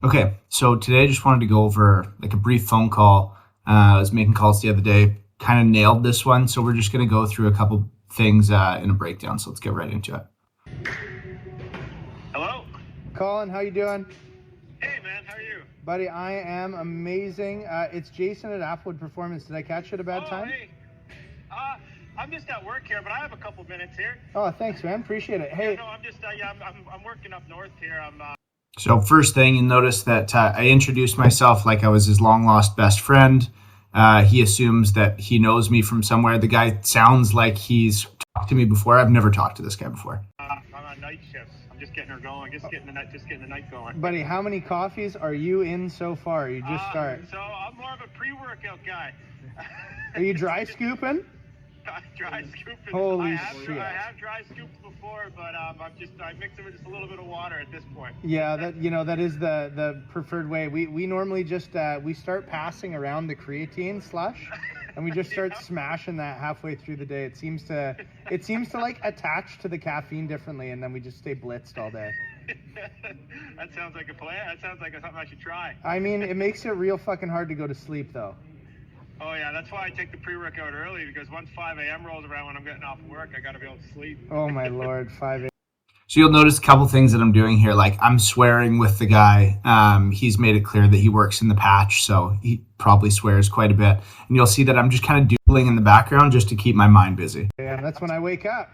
Okay, so today I just wanted to go over like a brief phone call. I was making calls the other day, kind of nailed this one, so we're just going to go through a couple things in a breakdown. So let's get right into it. Hello? Colin, how you doing? Hey, man, how are you? Buddy, I am amazing. It's Jason at Applewood Performance. Did I catch you at a bad time? Hey. I'm just at work here, but I have a couple minutes here. Oh, thanks, man. Appreciate it. Hey. Yeah, no, I'm just, I'm working up north here. So first thing, you'll notice that I introduced myself like I was his long lost best friend. He assumes that he knows me from somewhere. The guy sounds like he's talked to me before. I've never talked to this guy before. I'm on night shifts. I'm just getting her going, just getting the night going. Buddy, how many coffees are you in so far? You just start. So I'm more of a pre-workout guy. Are you dry scooping? Dry scooping. Holy shit. I have dry scooped before, but I mix it with just a little bit of water at this point. Yeah, that is the preferred way. We normally just we start passing around the creatine slush, and we just start smashing that halfway through the day. It seems to like attach to the caffeine differently, and then we just stay blitzed all day. That sounds like a plan. That sounds like something I should try. I mean, it makes it real fucking hard to go to sleep though. Oh yeah, that's why I take the pre-workout early, because once 5 a.m. rolls around when I'm getting off work, I gotta be able to sleep. Oh my lord, 5 a.m. So you'll notice a couple things that I'm doing here. Like I'm swearing with the guy. He's made it clear that he works in the patch, so he probably swears quite a bit. And you'll see that I'm just kind of doodling in the background just to keep my mind busy. Yeah, that's when I wake up.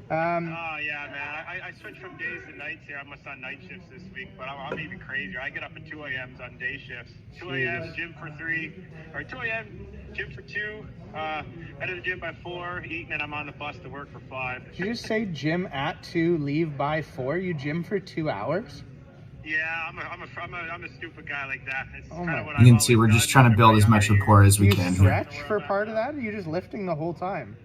Oh yeah, man. I switched from days to nights here. I'm on night shifts this week, but I'm even crazier. I get up at 2 a.m. on day shifts. 2 a.m. gym for 3, or 2 a.m. gym for 2. Out of the gym by 4, eating, and I'm on the bus to work for 5. Did you just say gym at 2, leave by 4? You gym for 2 hours? Yeah, I'm a stupid guy like that. It's Oh kind of what You can see we're just trying to build as much rapport as we Do you can. stretch for part of that, or are you just lifting the whole time?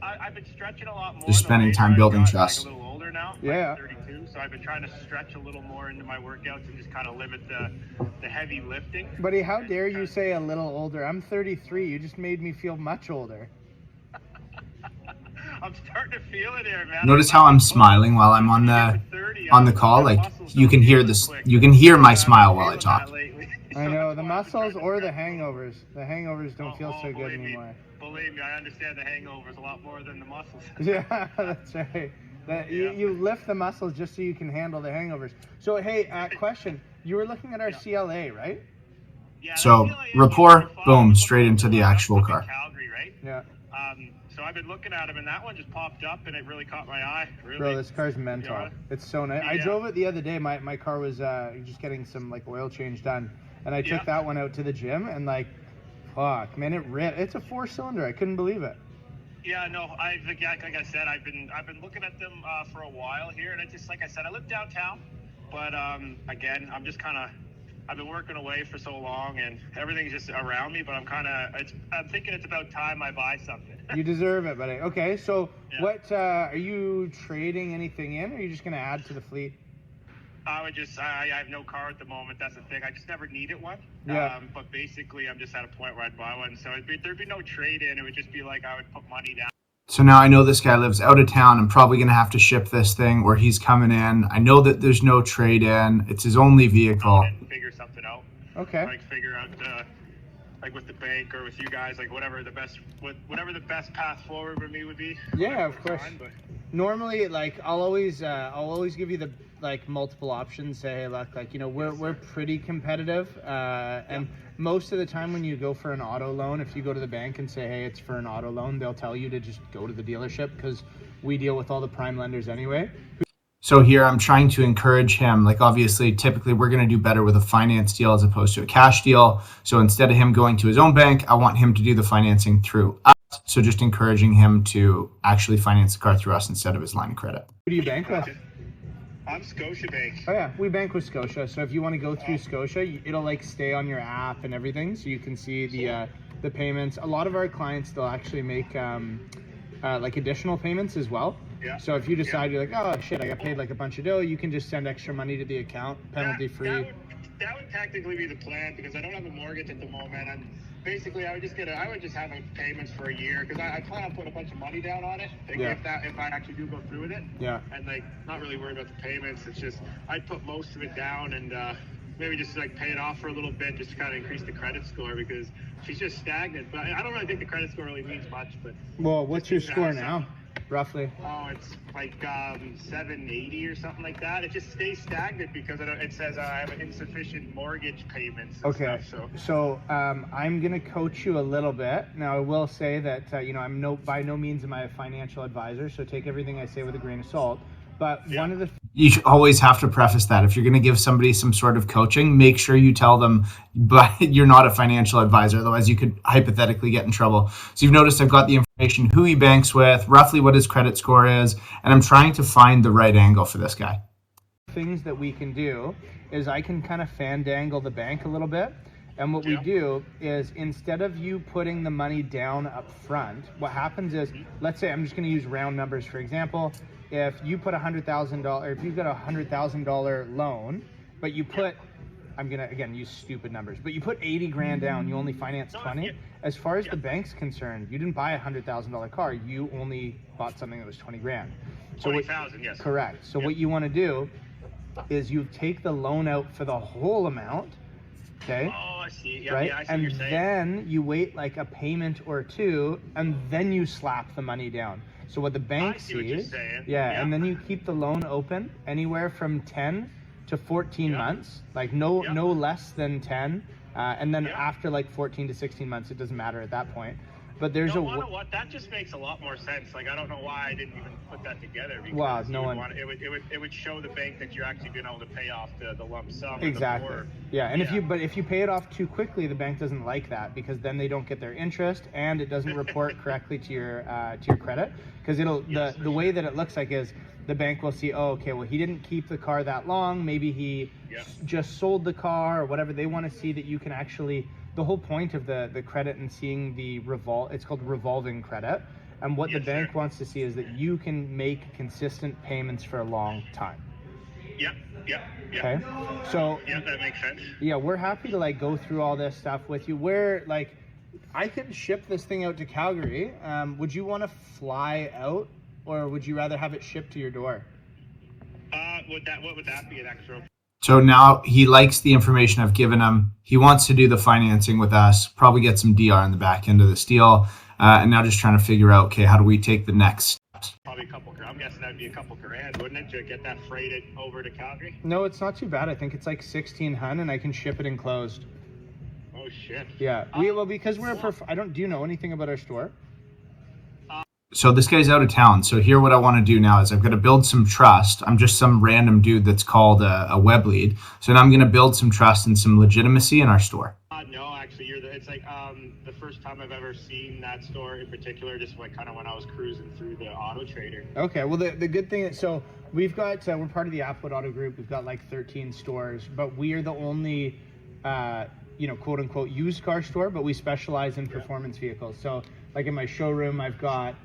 I've been stretching a lot more. Just spending time building trust. Like a little older now. Yeah. I'm 32, so I've been trying to stretch a little more into my workouts and just kind of limit the heavy lifting. Buddy, how dare you say a little older? I'm 33. You just made me feel much older. I'm starting to feel it here, man. Notice how I'm smiling while I'm on the call. Like you can hear this. You can hear my smile while I talk. I know, the muscles or the hangovers. The hangovers don't feel so good anymore. Believe me, I understand the hangovers a lot more than the muscles. Yeah, that's right. You lift the muscles just so you can handle the hangovers. So, hey, question. You were looking at our CLA, right? Yeah. So, rapport, boom, straight into the actual car. Calgary, right? Yeah. So I've been looking at them, and that one just popped up, and it really caught my eye. Really. Bro, this car's mental. Yeah. It's so nice. I drove it the other day. My car was just getting some like oil change done, and I took that one out to the gym, and like, fuck, man, it ripped. It's a 4-cylinder. I couldn't believe it. Yeah, no, like I said, I've been looking at them for a while here, and it's just like I said, I live downtown, but again, I've been working away for so long, and everything's just around me. But I'm thinking it's about time I buy something. You deserve it, buddy. Okay, so what are you trading anything in, or are you just gonna add to the fleet? I have no car at the moment. That's the thing. I just never needed one. Yeah. But basically, I'm just at a point where I'd buy one. So there'd be no trade in. It would just be like I would put money down. So now I know this guy lives out of town. I'm probably going to have to ship this thing, or he's coming in. I know that there's no trade in. It's his only vehicle. Figure something out. Okay. Like figure out like with the bank or with you guys, like whatever the best path forward for me would be. Yeah, of course. Normally, like I'll always give you the like multiple options. Say, hey, look, like we're pretty competitive, and most of the time when you go for an auto loan, if you go to the bank and say, hey, it's for an auto loan, they'll tell you to just go to the dealership because we deal with all the prime lenders anyway. So here I'm trying to encourage him. Like obviously, typically we're going to do better with a finance deal as opposed to a cash deal. So instead of him going to his own bank, I want him to do the financing through us. So just encouraging him to actually finance the car through us instead of his line of credit. Who do you bank with? I'm Scotiabank. Oh yeah, we bank with Scotia. So if you want to go through Scotia, it'll like stay on your app and everything, so you can see the payments. A lot of our clients, they'll actually make like additional payments as well. Yeah. So if you decide you're like, oh shit, I got paid like a bunch of dough, you can just send extra money to the account, penalty free. That would technically be the plan, because I don't have a mortgage at the moment, and basically I would just have payments for a year, because I plan on putting a bunch of money down on it. If I actually do go through with it. Yeah. And like not really worried about the payments. It's just I'd put most of it down, and maybe just like pay it off for a little bit, just to kind of increase the credit score, because she's just stagnant. But I don't really think the credit score really means much. But Well, what's your score now, roughly? oh, it's like 780 or something like that. It just stays stagnant because it says I have insufficient mortgage payments. And Okay. Stuff, So I'm gonna coach you a little bit. Now I will say that I'm by no means am I a financial advisor, so take everything I say with a grain of salt. But one of the You should always have to preface that. If you're going to give somebody some sort of coaching, make sure you tell them, but you're not a financial advisor. Otherwise, you could hypothetically get in trouble. So you've noticed I've got the information, who he banks with, roughly what his credit score is, and I'm trying to find the right angle for this guy. things that we can do is I can kind of fandangle the bank a little bit. And what we do is, instead of you putting the money down up front, what happens is, let's say, I'm just going to use round numbers for example. If you put $100,000, if you've got a $100,000 loan, but you put, I'm gonna again use stupid numbers, but you put 80 grand down, you only finance 20. As far as the bank's concerned, you didn't buy a $100,000 car, you only bought something that was 20 grand. So 20,000, yes. Correct. So what you want to do is you take the loan out for the whole amount. Okay. Oh, I see. Yeah, Right. yeah, I see And what you're saying. then you wait like a payment or two, and then you slap the money down. So what the bank I see what you're sees, saying. yeah, and then you keep the loan open anywhere from 10 to 14 months, like no less than 10, and then after like 14 to 16 months, it doesn't matter at that point. But there's You know what? That just makes a lot more sense. Like, I don't know why I didn't even put that together. Because Wow, you no would one- it would show the bank that you're actually being able to pay off the lump sum. Exactly. Before. Yeah, and if you pay it off too quickly, the bank doesn't like that, because then they don't get their interest, and it doesn't report correctly to your credit, because the way that it looks like is the bank will see, oh, okay, well, he didn't keep the car that long, maybe he just sold the car or whatever. They want to see that you can actually, the whole point of the credit and seeing the it's called revolving credit. And what the bank wants to see is that you can make consistent payments for a long time. Yep. Okay. So Yeah, that makes sense. yeah, we're happy to like go through all this stuff with you. Where like I can ship this thing out to Calgary. Would you want to fly out, or would you rather have it shipped to your door? What would that be an extra? So now he likes the information I've given him. He wants to do the financing with us, probably get some DR in the back end of this deal. And now just trying to figure out, okay, how do we take the next steps? Probably a couple. I'm guessing that'd be a couple grand, wouldn't it, to get that freighted over to Calgary? No, it's not too bad. I think it's like 1600, and I can ship it enclosed. Oh shit. Yeah, because we're do you know anything about our store? So this guy's out of town. So here, what I want to do now is I've got to build some trust. I'm just some random dude that's called a web lead. So now I'm going to build some trust and some legitimacy in our store. No, actually, it's like the first time I've ever seen that store in particular, just like kind of when I was cruising through the Auto Trader. Okay, well the good thing is, so we've got we're part of the Applewood Auto Group. We've got like 13 stores, but we are the only quote unquote used car store, but we specialize in performance vehicles. So like in my showroom, I've got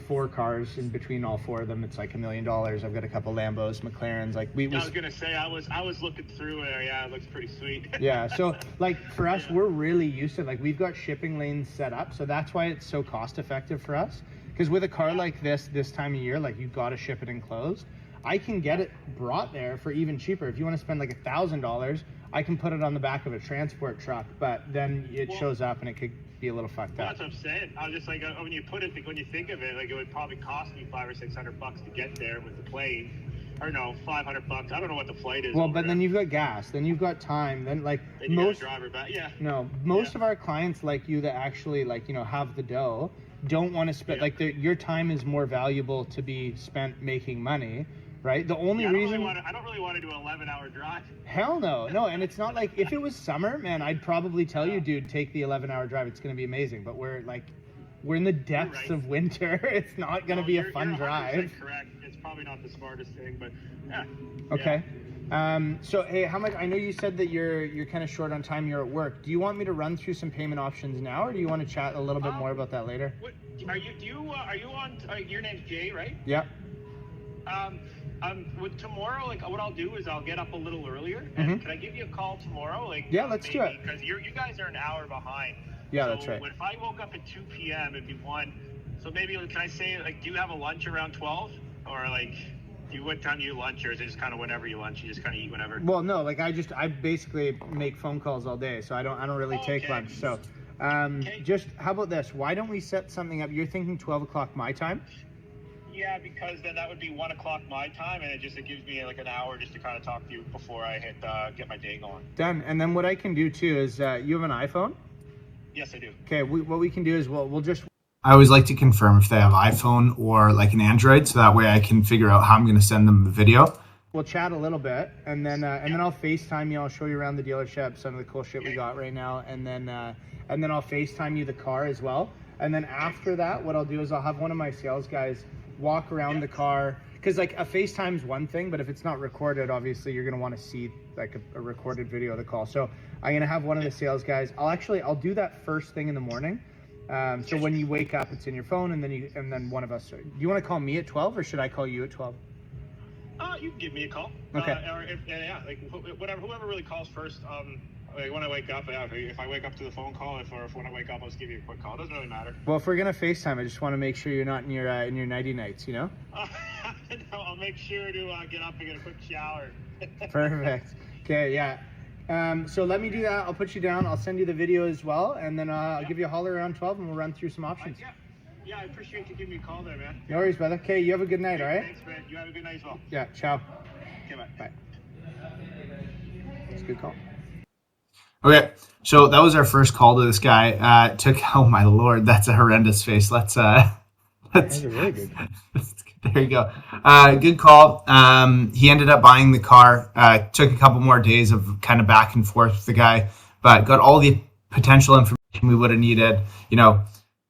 4 cars. In between all 4 of them, it's like $1 million. I've got a couple Lambos, McLarens. Like I was gonna say, I was looking through it. Yeah, it looks pretty sweet. Yeah, so like for us, we're really used to, like, we've got shipping lanes set up, so that's why it's so cost effective for us. Because with a car like this time of year, like, you've got to ship it enclosed. I can get it brought there for even cheaper. If you want to spend like $1,000, I can put it on the back of a transport truck, but then it shows up and it could be a little fucked up. That's what I'm saying. I was just like, when you think of it, like, it would probably cost me $500 or $600 to get there with the plane, or no, $500. I don't know what the flight is. Well, but then you've got gas, then you've got time, then like then you got a driver back. Yeah. No, most of our clients like you that actually like have the dough don't want to spend like your time is more valuable to be spent making money. Right. The only reason I don't really want to do an 11-hour drive. Hell no, and it's not like if it was summer, man, I'd probably tell you, dude, take the 11-hour drive. It's going to be amazing. But we're in the depths of winter. It's not going to be a fun drive. Correct. It's probably not the smartest thing, but yeah. Okay. Yeah. So hey, how much? I know you said that you're kind of short on time. You're at work. Do you want me to run through some payment options now, or do you want to chat a little bit more about that later? What, are you on? Your name's Jay, right? Yeah. With tomorrow, like, what I'll do is I'll get up a little earlier. And can I give you a call tomorrow? Like, yeah, let's do it. Because you guys are an hour behind. Yeah, so that's right. If I woke up at 2 p.m., it'd be 1. So maybe, can I say, like, do you have a lunch around 12? Or, like... What time do you lunch, or is it just kind of whenever you lunch? You just kind of eat whenever? Well, no, like I basically make phone calls all day, so I don't really take Okay. lunch. So, just how about this? Why don't we set something up? You're thinking 12 o'clock my time? Yeah, because then that would be 1 o'clock my time, and it gives me like an hour just to kind of talk to you before I get my day going. Done. And then what I can do too is, you have an iPhone? Yes, I do. Okay. What we can do is we'll just I always like to confirm if they have iPhone or like an Android, so that way I can figure out how I'm going to send them the video. we'll chat a little bit, and then I'll FaceTime you. I'll show you around the dealership, some of the cool shit we got right now, and then I'll FaceTime you the car as well. And then after that, what I'll do is I'll have one of my sales guys walk around the car, because like a FaceTime's one thing, but if it's not recorded, obviously you're gonna want to see like a recorded video of the call. So I'm gonna have one of the sales guys. I'll do that first thing in the morning. So when you wake up, it's in your phone, and then one of us. Do you want to call me at 12, or should I call you at 12? You can give me a call. Okay. Or whoever really calls first. Like when I wake up, if I wake up to the phone call, if when I wake up, I'll just give you a quick call. It doesn't really matter. Well, if we're gonna FaceTime, I just want to make sure you're not in your nighty nights, you know? No, I'll make sure to get up and get a quick shower. Perfect. Okay, yeah. So let me do that. I'll put you down. I'll send you the video as well, and then I'll give you a holler around 12, and we'll run through some options. Yeah, I appreciate you giving me a call there, man. No worries, brother. Okay, you have a good night, all right? Thanks, man. You have a good night as well. Yeah, ciao. Okay, bye. Bye. That's a good call. Okay, so that was our first call to this guy. Oh my lord, that's a horrendous face. That's That's a really good call. there you go. Good call. He ended up buying the car. Took a couple more days of kind of back and forth with the guy, but got all the potential information we would have needed. You know,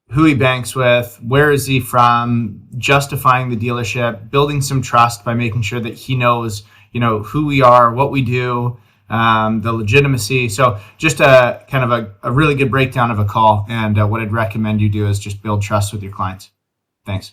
who he banks with, where is he from, justifying the dealership, building some trust by making sure that he knows, you know, who we are, what we do, the legitimacy. So just a kind of a really good breakdown of a call. And what I'd recommend you do is just build trust with your clients. Thanks.